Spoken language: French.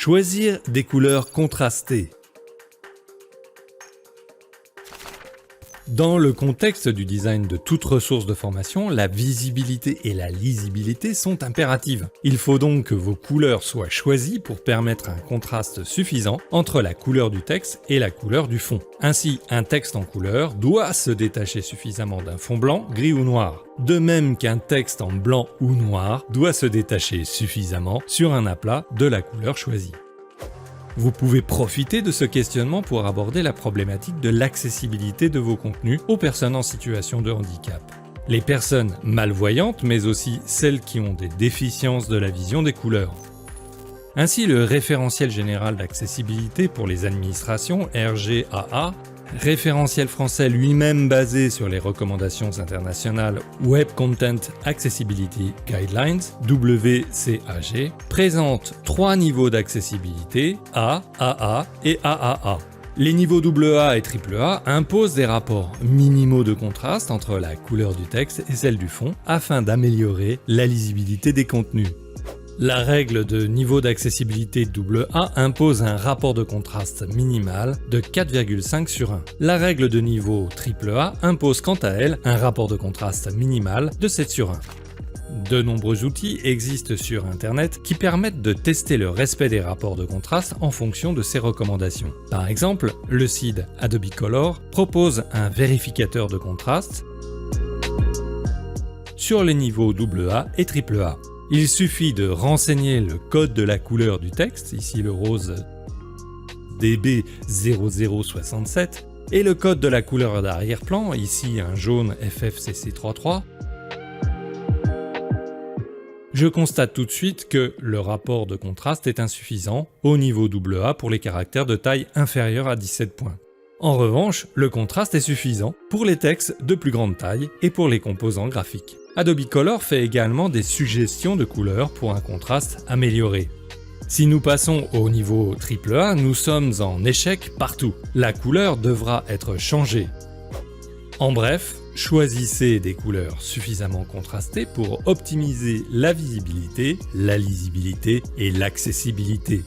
Choisir des couleurs contrastées. Dans le contexte du design de toute ressource de formation, la visibilité et la lisibilité sont impératives. Il faut donc que vos couleurs soient choisies pour permettre un contraste suffisant entre la couleur du texte et la couleur du fond. Ainsi, un texte en couleur doit se détacher suffisamment d'un fond blanc, gris ou noir. De même qu'un texte en blanc ou noir doit se détacher suffisamment sur un aplat de la couleur choisie. Vous pouvez profiter de ce questionnement pour aborder la problématique de l'accessibilité de vos contenus aux personnes en situation de handicap. Les personnes malvoyantes, mais aussi celles qui ont des déficiences de la vision des couleurs. Ainsi, le référentiel général d'accessibilité pour les administrations, RGAA, référentiel français lui-même basé sur les recommandations internationales Web Content Accessibility Guidelines, WCAG, présente 3 niveaux d'accessibilité, A, AA et AAA. Les niveaux AA et AAA imposent des rapports minimaux de contraste entre la couleur du texte et celle du fond afin d'améliorer la lisibilité des contenus. La règle de niveau d'accessibilité AA impose un rapport de contraste minimal de 4,5 sur 1. La règle de niveau AAA impose quant à elle un rapport de contraste minimal de 7 sur 1. De nombreux outils existent sur Internet qui permettent de tester le respect des rapports de contraste en fonction de ces recommandations. Par exemple, le site Adobe Color propose un vérificateur de contraste sur les niveaux AA et AAA. Il suffit de renseigner le code de la couleur du texte, ici le rose DB0067, et le code de la couleur d'arrière-plan, ici un jaune FFCC33. Je constate tout de suite que le rapport de contraste est insuffisant au niveau AA pour les caractères de taille inférieure à 17 points. En revanche, le contraste est suffisant pour les textes de plus grande taille et pour les composants graphiques. Adobe Color fait également des suggestions de couleurs pour un contraste amélioré. Si nous passons au niveau AAA, nous sommes en échec partout. La couleur devra être changée. En bref, choisissez des couleurs suffisamment contrastées pour optimiser la visibilité, la lisibilité et l'accessibilité.